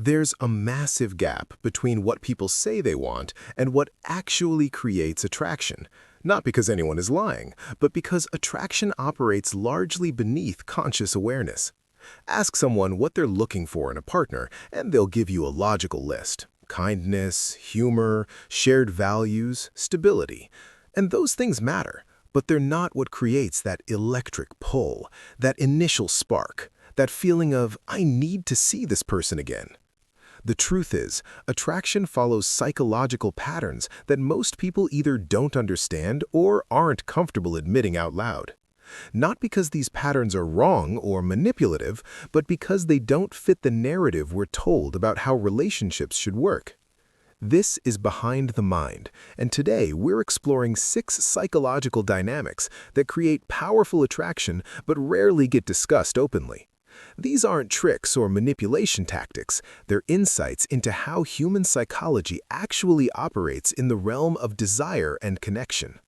There's a massive gap between what people say they want and what actually creates attraction, not because anyone is lying, but because attraction operates largely beneath conscious awareness. Ask someone what they're looking for in a partner, and they'll give you a logical list. Kindness, humor, shared values, stability. And those things matter, but they're not what creates that electric pull, that initial spark, that feeling of, I need to see this person again. The truth is, attraction follows psychological patterns that most people either don't understand or aren't comfortable admitting out loud. Not because these patterns are wrong or manipulative, but because they don't fit the narrative we're told about how relationships should work. This is Behind the Mind, and today we're exploring 6 psychological dynamics that create powerful attraction but rarely get discussed openly. These aren't tricks or manipulation tactics, they're insights into how human psychology actually operates in the realm of desire and connection.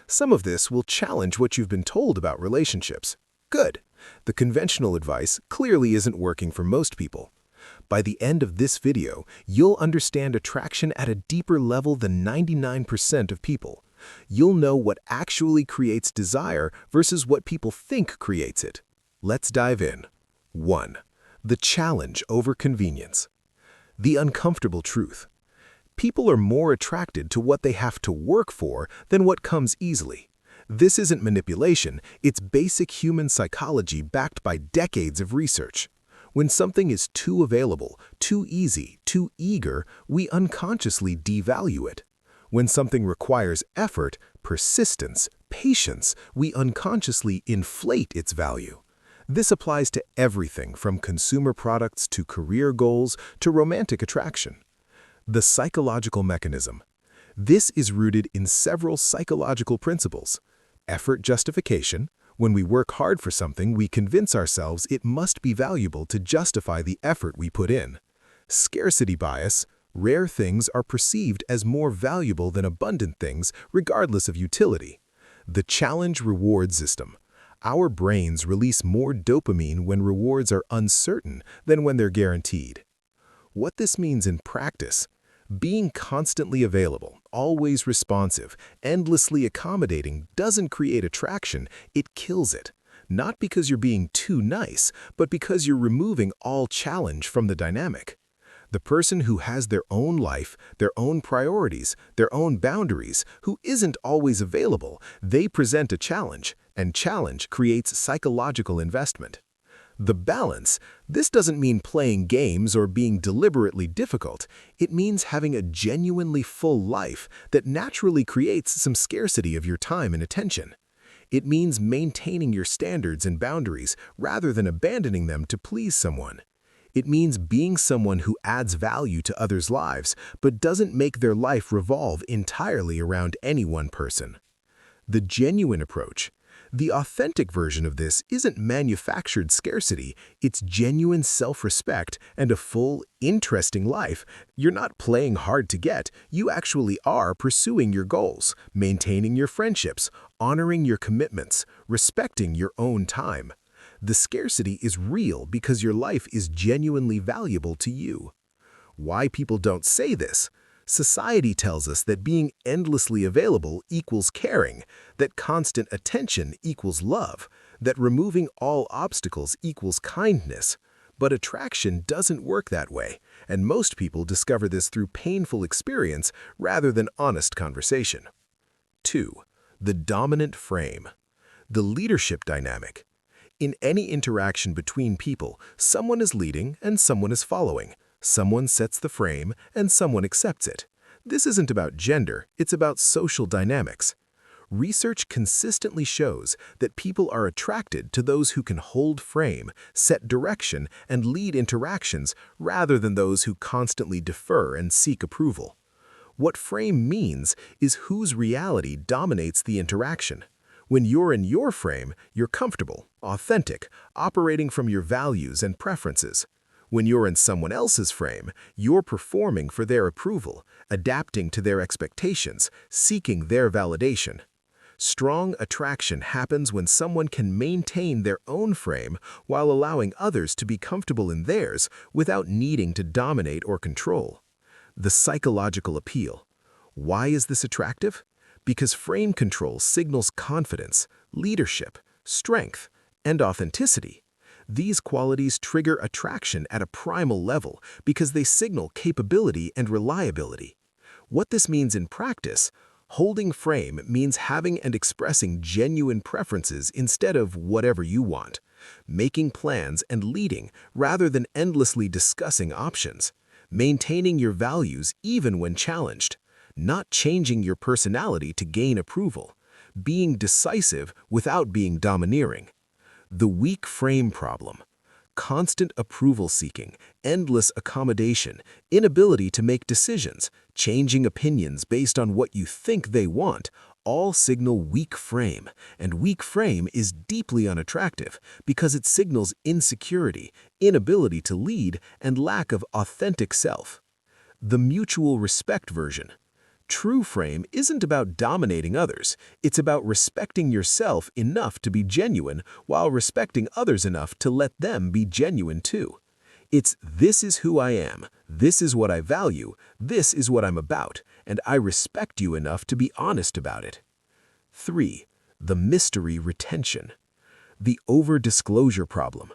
Some of this will challenge what you've been told about relationships. Good. The conventional advice clearly isn't working for most people. By the end of this video, you'll understand attraction at a deeper level than 99% of people. You'll know what actually creates desire versus what people think creates it. Let's dive in. 1. The challenge over convenience. The uncomfortable truth. People are more attracted to what they have to work for than what comes easily. This isn't manipulation, it's basic human psychology backed by decades of research. When something is too available, too easy, too eager, we unconsciously devalue it. When something requires effort, persistence, patience, we unconsciously inflate its value. This applies to everything from consumer products to career goals to romantic attraction. The psychological mechanism. This is rooted in several psychological principles. Effort justification. When we work hard for something, we convince ourselves it must be valuable to justify the effort we put in. Scarcity bias. Rare things are perceived as more valuable than abundant things, regardless of utility. The challenge reward system. Our brains release more dopamine when rewards are uncertain than when they're guaranteed. What this means in practice: being constantly available, always responsive, endlessly accommodating doesn't create attraction, it kills it. Not because you're being too nice, but because you're removing all challenge from the dynamic. The person who has their own life, their own priorities, their own boundaries, who isn't always available, they present a challenge, and challenge creates psychological investment. The balance. This doesn't mean playing games or being deliberately difficult. It means having a genuinely full life that naturally creates some scarcity of your time and attention. It means maintaining your standards and boundaries rather than abandoning them to please someone. It means being someone who adds value to others' lives but doesn't make their life revolve entirely around any one person. The genuine approach. The authentic version of this isn't manufactured scarcity, it's genuine self-respect and a full, interesting life. You're not playing hard to get, you actually are pursuing your goals, maintaining your friendships, honoring your commitments, respecting your own time. The scarcity is real because your life is genuinely valuable to you. Why people don't say this? Society tells us that being endlessly available equals caring, that constant attention equals love, that removing all obstacles equals kindness. But attraction doesn't work that way, and most people discover this through painful experience rather than honest conversation. 2. The dominant frame. The leadership dynamic. In any interaction between people, someone is leading and someone is following. Someone sets the frame and someone accepts it. This isn't about gender, it's about social dynamics. Research consistently shows that people are attracted to those who can hold frame, set direction, and lead interactions rather than those who constantly defer and seek approval. What frame means is whose reality dominates the interaction. When you're in your frame, you're comfortable, authentic, operating from your values and preferences. When you're in someone else's frame, you're performing for their approval, adapting to their expectations, seeking their validation. Strong attraction happens when someone can maintain their own frame while allowing others to be comfortable in theirs without needing to dominate or control. The psychological appeal. Why is this attractive? Because frame control signals confidence, leadership, strength, and authenticity. These qualities trigger attraction at a primal level because they signal capability and reliability. What this means in practice: holding frame means having and expressing genuine preferences instead of whatever you want, making plans and leading rather than endlessly discussing options, maintaining your values even when challenged, not changing your personality to gain approval, being decisive without being domineering. The weak frame problem. Constant approval seeking, endless accommodation, inability to make decisions, changing opinions based on what you think they want, all signal weak frame, and weak frame is deeply unattractive because it signals insecurity, inability to lead, and lack of authentic self. The mutual respect version. True frame isn't about dominating others, it's about respecting yourself enough to be genuine while respecting others enough to let them be genuine too. It's "this is who I am, this is what I value, this is what I'm about, and I respect you enough to be honest about it." 3. The mystery retention. The over-disclosure problem.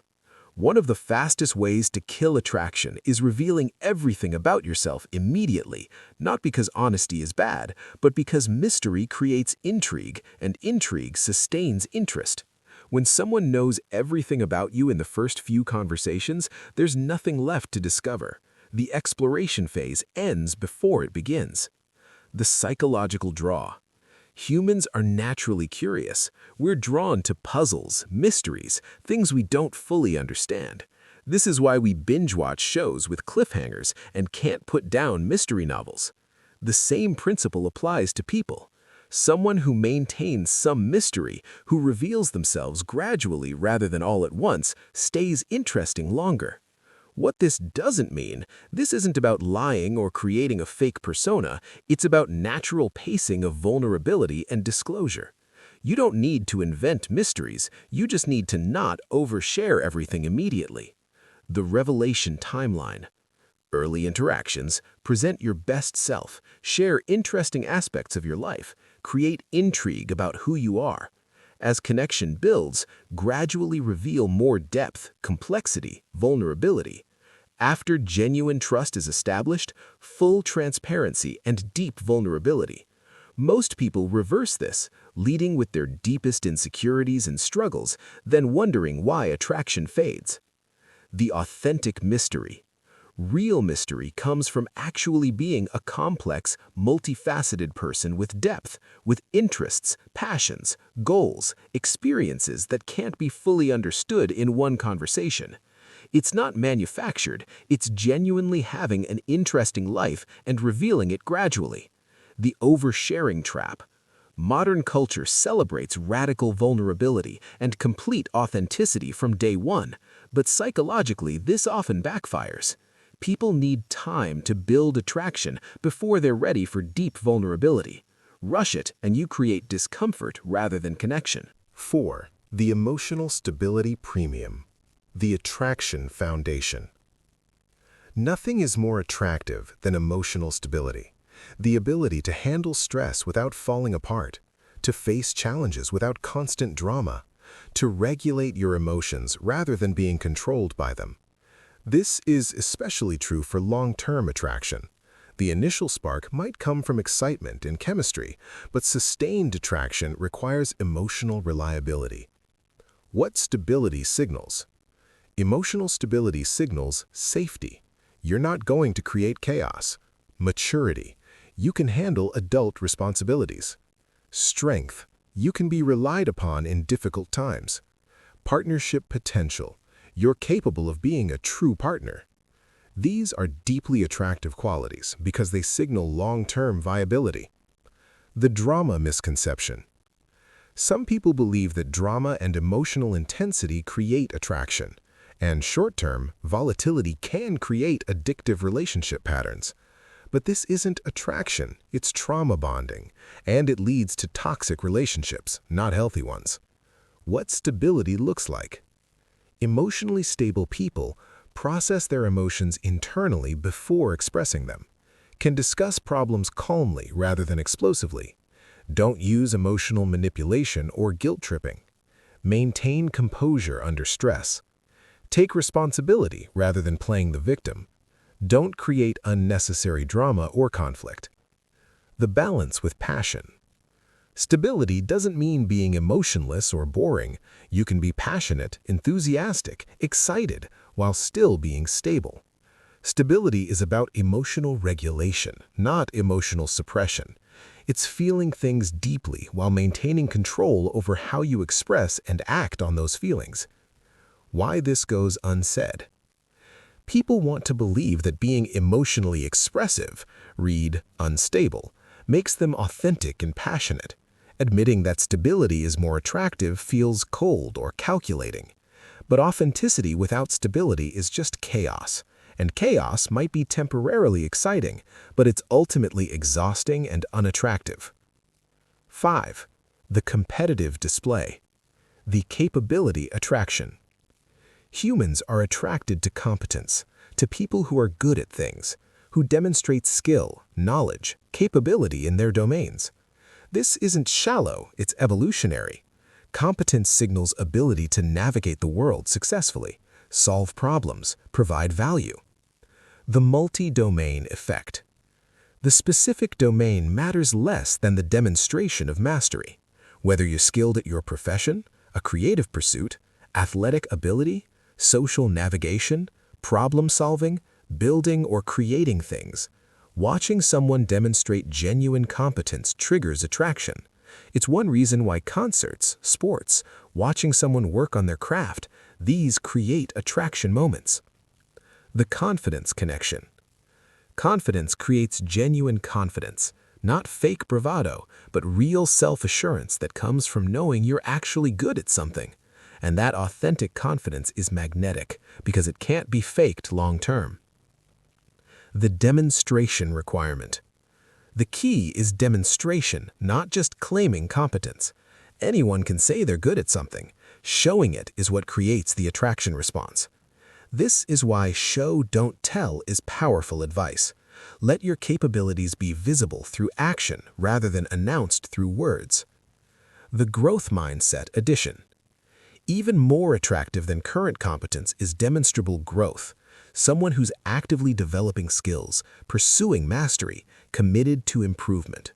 One of the fastest ways to kill attraction is revealing everything about yourself immediately, not because honesty is bad, but because mystery creates intrigue, and intrigue sustains interest. When someone knows everything about you in the first few conversations, there's nothing left to discover. The exploration phase ends before it begins. The psychological draw. Humans are naturally curious. We're drawn to puzzles, mysteries, things we don't fully understand. This is why we binge-watch shows with cliffhangers and can't put down mystery novels. The same principle applies to people. Someone who maintains some mystery, who reveals themselves gradually rather than all at once, stays interesting longer. What this doesn't mean, this isn't about lying or creating a fake persona, it's about natural pacing of vulnerability and disclosure. You don't need to invent mysteries, you just need to not overshare everything immediately. The revelation timeline. Early interactions, present your best self, share interesting aspects of your life, create intrigue about who you are. As connection builds, gradually reveal more depth, complexity, vulnerability. After genuine trust is established, full transparency and deep vulnerability. Most people reverse this, leading with their deepest insecurities and struggles, then wondering why attraction fades. The authentic mystery. Real mystery comes from actually being a complex, multifaceted person with depth, with interests, passions, goals, experiences that can't be fully understood in one conversation. It's not manufactured, it's genuinely having an interesting life and revealing it gradually. The oversharing trap. Modern culture celebrates radical vulnerability and complete authenticity from day one, but psychologically this often backfires. People need time to build attraction before they're ready for deep vulnerability. Rush it and you create discomfort rather than connection. 4. The emotional stability premium. The attraction foundation. Nothing is more attractive than emotional stability. The ability to handle stress without falling apart, to face challenges without constant drama, to regulate your emotions rather than being controlled by them. This is especially true for long-term attraction. The initial spark might come from excitement and chemistry, but sustained attraction requires emotional reliability. What stability signals? Emotional stability signals safety. You're not going to create chaos. Maturity. You can handle adult responsibilities. Strength. You can be relied upon in difficult times. Partnership potential. You're capable of being a true partner. These are deeply attractive qualities because they signal long-term viability. The drama misconception. Some people believe that drama and emotional intensity create attraction, and short-term, volatility can create addictive relationship patterns. But this isn't attraction, it's trauma bonding, and it leads to toxic relationships, not healthy ones. What stability looks like. Emotionally stable people process their emotions internally before expressing them, can discuss problems calmly rather than explosively, don't use emotional manipulation or guilt tripping, maintain composure under stress, take responsibility rather than playing the victim, don't create unnecessary drama or conflict. The balance with passion. Stability doesn't mean being emotionless or boring. You can be passionate, enthusiastic, excited, while still being stable. Stability is about emotional regulation, not emotional suppression. It's feeling things deeply while maintaining control over how you express and act on those feelings. Why this goes unsaid. People want to believe that being emotionally expressive, read unstable, makes them authentic and passionate. Admitting that stability is more attractive feels cold or calculating. But authenticity without stability is just chaos, and chaos might be temporarily exciting, but it's ultimately exhausting and unattractive. 5. The competitive display. The capability attraction. Humans are attracted to competence, to people who are good at things, who demonstrate skill, knowledge, capability in their domains. This isn't shallow, it's evolutionary. Competence signals ability to navigate the world successfully, solve problems, provide value. The multi-domain effect. The specific domain matters less than the demonstration of mastery. Whether you're skilled at your profession, a creative pursuit, athletic ability, social navigation, problem solving, building or creating things, watching someone demonstrate genuine competence triggers attraction. It's one reason why concerts, sports, watching someone work on their craft, these create attraction moments. The confidence connection. Confidence creates genuine confidence, not fake bravado, but real self-assurance that comes from knowing you're actually good at something. And that authentic confidence is magnetic because it can't be faked long-term. The demonstration requirement. The key is demonstration, not just claiming competence. Anyone can say they're good at something. Showing it is what creates the attraction response. This is why show, don't tell is powerful advice. Let your capabilities be visible through action rather than announced through words. The growth mindset addition. Even more attractive than current competence is demonstrable growth. Someone who's actively developing skills, pursuing mastery, committed to improvement.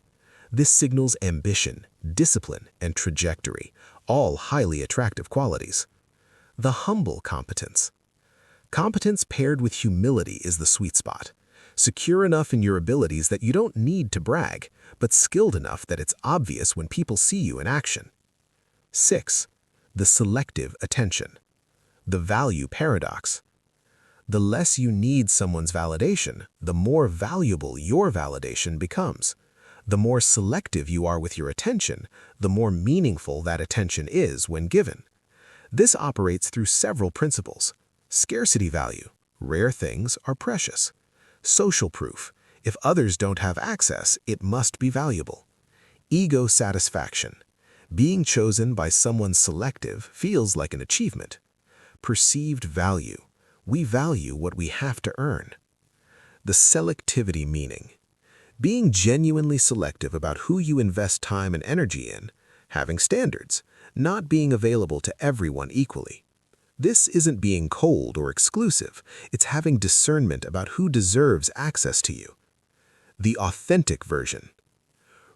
This signals ambition, discipline, and trajectory, all highly attractive qualities. The humble competence. Competence paired with humility is the sweet spot. Secure enough in your abilities that you don't need to brag, but skilled enough that it's obvious when people see you in action. 6. The selective attention. The value paradox. The less you need someone's validation, the more valuable your validation becomes. The more selective you are with your attention, the more meaningful that attention is when given. This operates through several principles. Scarcity value. Rare things are precious. Social proof. If others don't have access, it must be valuable. Ego satisfaction. Being chosen by someone selective feels like an achievement. Perceived value. We value what we have to earn. The selectivity meaning. Being genuinely selective about who you invest time and energy in, having standards, not being available to everyone equally. This isn't being cold or exclusive, it's having discernment about who deserves access to you. The authentic version.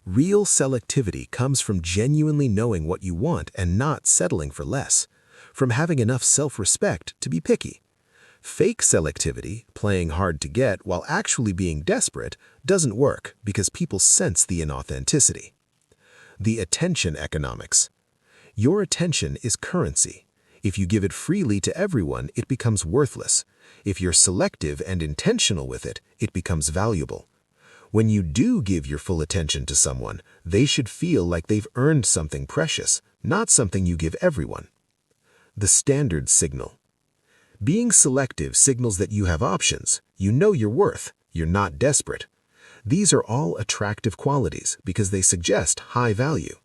Real selectivity comes from genuinely knowing what you want and not settling for less, from having enough self-respect to be picky. Fake selectivity, playing hard to get while actually being desperate, doesn't work because people sense the inauthenticity. The attention economics. Your attention is currency. If you give it freely to everyone, it becomes worthless. If you're selective and intentional with it, it becomes valuable. When you do give your full attention to someone, they should feel like they've earned something precious, not something you give everyone. The standard signal. Being selective signals that you have options. You know your worth. You're not desperate. These are all attractive qualities because they suggest high value.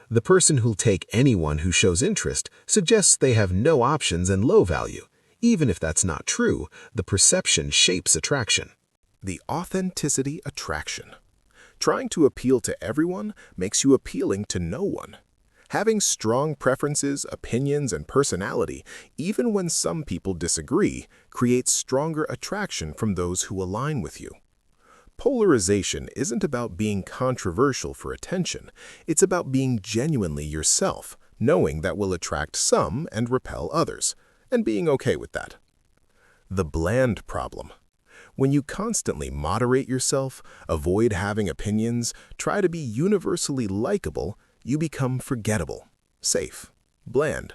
The person who'll take anyone who shows interest suggests they have no options and low value. Even if that's not true, the perception shapes attraction. The authenticity attraction. Trying to appeal to everyone makes you appealing to no one. Having strong preferences, opinions, and personality, even when some people disagree, creates stronger attraction from those who align with you. Polarization isn't about being controversial for attention. It's about being genuinely yourself, knowing that will attract some and repel others, and being okay with that. The bland problem. When you constantly moderate yourself, avoid having opinions, try to be universally likable, you become forgettable, safe, bland.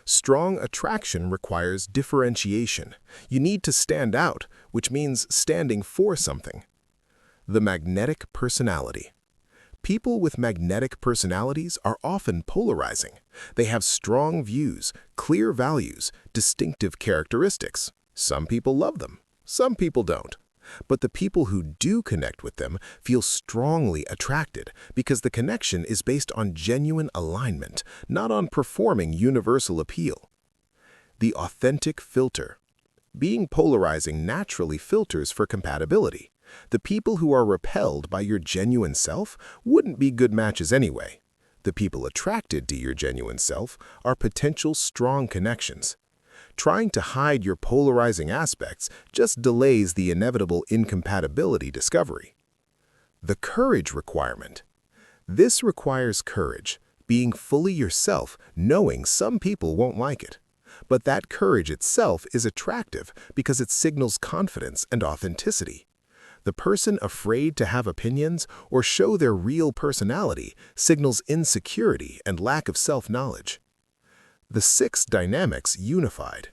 Strong attraction requires differentiation. You need to stand out, which means standing for something. The magnetic personality. People with magnetic personalities are often polarizing. They have strong views, clear values, distinctive characteristics. Some people love them, some people don't. But the people who do connect with them feel strongly attracted because the connection is based on genuine alignment, not on performing universal appeal. The authentic filter. Being polarizing naturally filters for compatibility. The people who are repelled by your genuine self wouldn't be good matches anyway. The people attracted to your genuine self are potential strong connections. Trying to hide your polarizing aspects just delays the inevitable incompatibility discovery. The courage requirement. This requires courage, being fully yourself, knowing some people won't like it. But that courage itself is attractive because it signals confidence and authenticity. The person afraid to have opinions or show their real personality signals insecurity and lack of self-knowledge. The 6 dynamics unified.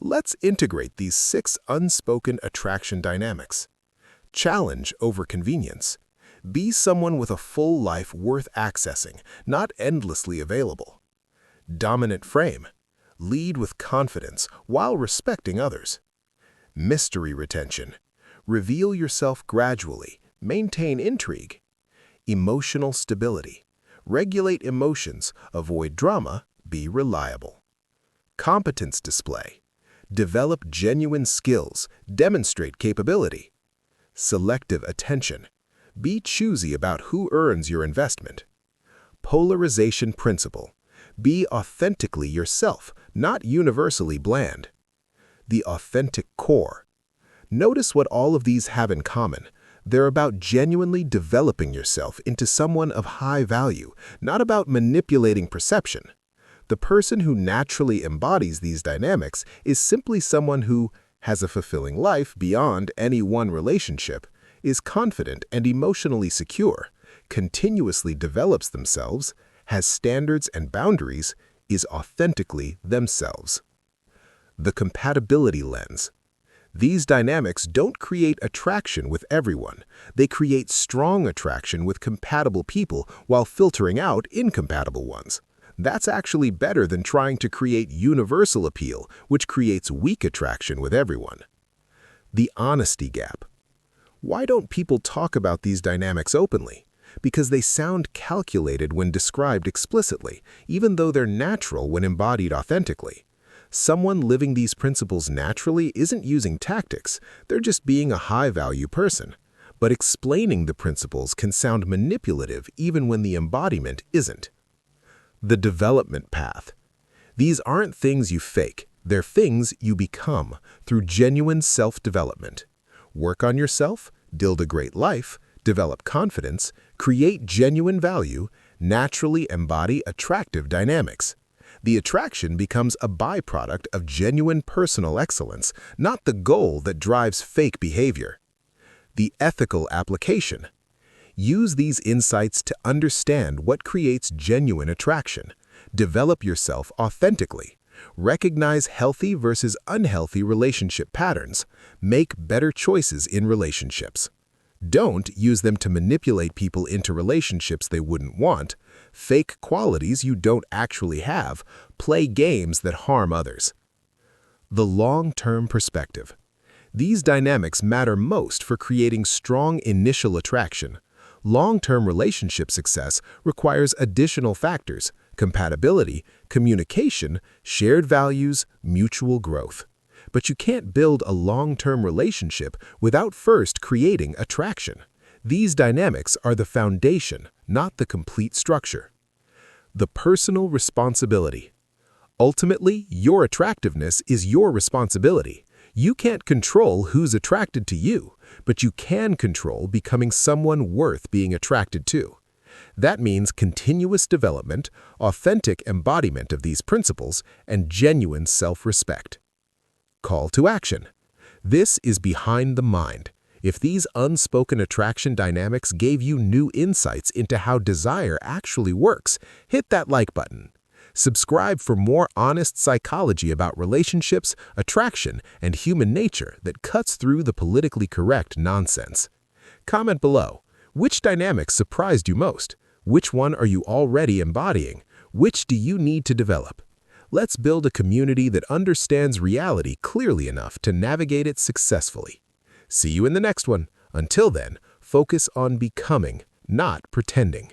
Let's integrate these 6 unspoken attraction dynamics. Challenge over convenience. Be someone with a full life worth accessing, not endlessly available. Dominant frame. Lead with confidence while respecting others. Mystery retention. Reveal yourself gradually. Maintain intrigue. Emotional stability. Regulate emotions. Avoid drama. Be reliable. Competence display. Develop genuine skills. Demonstrate capability. Selective attention. Be choosy about who earns your investment. Polarization principle. Be authentically yourself, not universally bland. The authentic core. Notice what all of these have in common. They're about genuinely developing yourself into someone of high value, not about manipulating perception. The person who naturally embodies these dynamics is simply someone who has a fulfilling life beyond any one relationship, is confident and emotionally secure, continuously develops themselves, has standards and boundaries, is authentically themselves. The compatibility lens. These dynamics don't create attraction with everyone. They create strong attraction with compatible people while filtering out incompatible ones. That's actually better than trying to create universal appeal, which creates weak attraction with everyone. The honesty gap. Why don't people talk about these dynamics openly? Because they sound calculated when described explicitly, even though they're natural when embodied authentically. Someone living these principles naturally isn't using tactics, they're just being a high-value person. But explaining the principles can sound manipulative even when the embodiment isn't. The development path. These aren't things you fake, they're things you become through genuine self-development. Work on yourself, build a great life, develop confidence, create genuine value, naturally embody attractive dynamics. The attraction becomes a byproduct of genuine personal excellence, not the goal that drives fake behavior. The ethical application. Use these insights to understand what creates genuine attraction. Develop yourself authentically. Recognize healthy versus unhealthy relationship patterns. Make better choices in relationships. Don't use them to manipulate people into relationships they wouldn't want. Fake qualities you don't actually have. Play games that harm others. The long-term perspective. These dynamics matter most for creating strong initial attraction. Long-term relationship success requires additional factors: compatibility, communication, shared values, mutual growth. But you can't build a long-term relationship without first creating attraction. These dynamics are the foundation, not the complete structure. The personal responsibility. Ultimately, your attractiveness is your responsibility. You can't control who's attracted to you, but you can control becoming someone worth being attracted to. That means continuous development, authentic embodiment of these principles, and genuine self-respect. Call to action. This is Behind the Mind. If these unspoken attraction dynamics gave you new insights into how desire actually works, hit that like button. Subscribe for more honest psychology about relationships, attraction, and human nature that cuts through the politically correct nonsense. Comment below. Which dynamics surprised you most? Which one are you already embodying? Which do you need to develop? Let's build a community that understands reality clearly enough to navigate it successfully. See you in the next one. Until then, focus on becoming, not pretending.